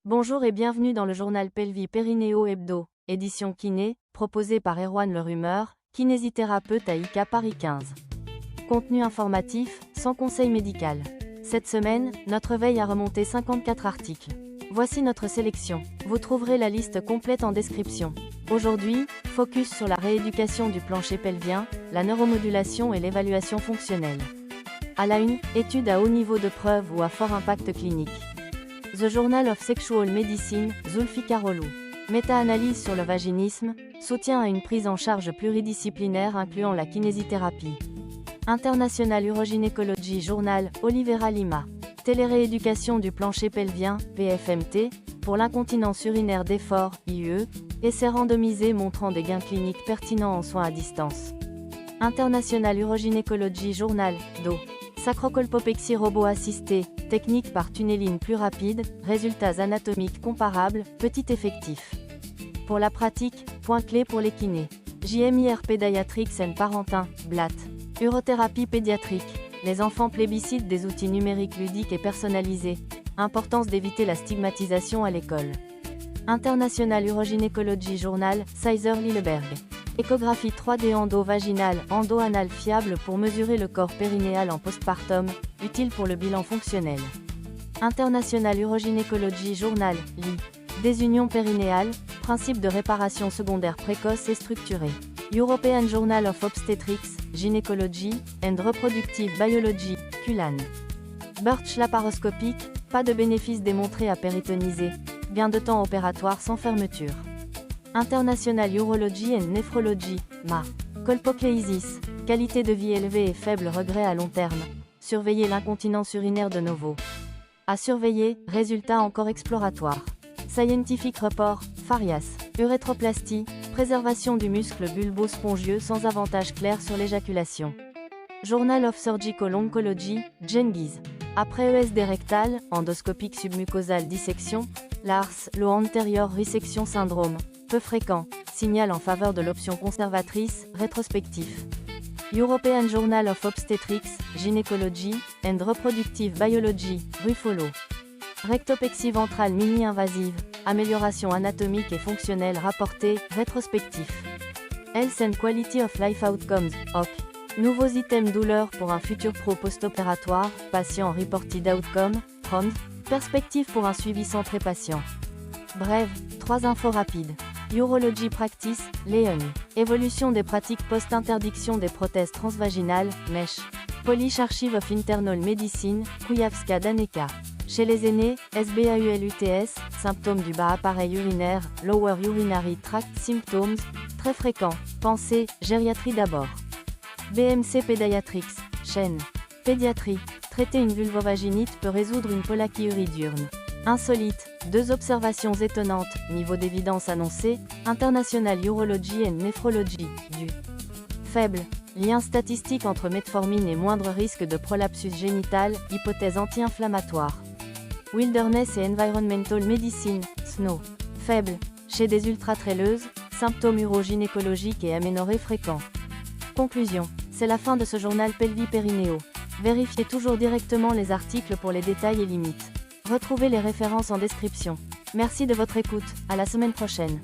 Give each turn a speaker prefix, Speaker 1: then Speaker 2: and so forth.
Speaker 1: Bonjour et bienvenue dans le journal Pelvi Périnéo Hebdo, édition kiné, proposé par Erwan Le Rumeur, kinésithérapeute à ICA Paris 15. Contenu informatif, sans conseil médical. Cette semaine, notre veille a remonté 54 articles. Voici notre sélection. Vous trouverez la liste complète en description. Aujourd'hui, focus sur la rééducation du plancher pelvien, la neuromodulation et l'évaluation fonctionnelle. À la une, étude à haut niveau de preuve ou à fort impact clinique. The Journal of Sexual Medicine, Zulfikar Olu. Méta-analyse sur le vaginisme, soutien à une prise en charge pluridisciplinaire incluant la kinésithérapie. International Urogynécologie Journal, Oliveira Lima. Télérééducation du plancher pelvien, PFMT, pour l'incontinence urinaire d'effort, IUE, essai randomisé montrant des gains cliniques pertinents en soins à distance. International Urogynécologie Journal, DO. Sacrocolpopexie robot assisté, technique par tunneling plus rapide, résultats anatomiques comparables, petit effectif. Pour la pratique, point clé pour les kinés. JMIR Pediatrics and Parentin, BLAT. Urothérapie pédiatrique. Les enfants plébiscitent des outils numériques ludiques et personnalisés. Importance d'éviter la stigmatisation à l'école. International Urogynécologie Journal, Sizer Lilleberg. Échographie 3D endo-vaginale, endo-anale fiable pour mesurer le corps périnéal en postpartum, utile pour le bilan fonctionnel. International Urogynécologie Journal, LI. Désunion périnéale, principe de réparation secondaire précoce et structurée. European Journal of Obstetrics, Gynécologie, and Reproductive Biology, CULAN. Birch laparoscopique, pas de bénéfice démontré à péritoniser, gain de temps opératoire sans fermeture. International Urology and Nephrology, MA. Colpocléisis, qualité de vie élevée et faible regret à long terme. Surveiller l'incontinence urinaire de novo. À surveiller, résultats encore exploratoires. Scientific Report, Farias. Urétroplastie, préservation du muscle bulbo-spongieux sans avantage clair sur l'éjaculation. Journal of Surgical Oncology, Gengiz. Après ESD rectal, endoscopique submucosale dissection, LARS, low anterior resection syndrome, peu fréquent, signal en faveur de l'option conservatrice, rétrospectif. European Journal of Obstetrics, Gynecology, and Reproductive Biology, Ruffolo. Rectopexie ventrale mini-invasive, amélioration anatomique et fonctionnelle rapportée, rétrospectif. Health and Quality of Life Outcomes, HOC. Nouveaux items douleur pour un futur pro post-opératoire, patient reported outcome, PROMD. Perspective pour un suivi centré patient. Bref, 3 infos rapides. Urology Practice, Léon. Évolution des pratiques post-interdiction des prothèses transvaginales, MESH. Polish Archive of Internal Medicine, Kujawska Daneka. Chez les aînés, SBAULUTS, symptômes du bas appareil urinaire, Lower Urinary Tract Symptoms, très fréquents, pensée, gériatrie d'abord. BMC Pediatrics, chaîne. Pédiatrie, traiter une vulvovaginite peut résoudre une pollakiurie diurne. Insolite, 2 observations étonnantes, niveau d'évidence annoncé, International Urology and Nephrology, du. Faible, lien statistique entre metformine et moindre risque de prolapsus génital, hypothèse anti-inflammatoire. Wilderness et Environmental Medicine, SNO. Faible, chez des ultra-traileuses, symptômes urogynécologiques et aménorrhées fréquents. Conclusion, c'est la fin de ce journal Pelvi Périnéo. Vérifiez toujours directement les articles pour les détails et limites. Retrouvez les références en description. Merci de votre écoute, à la semaine prochaine.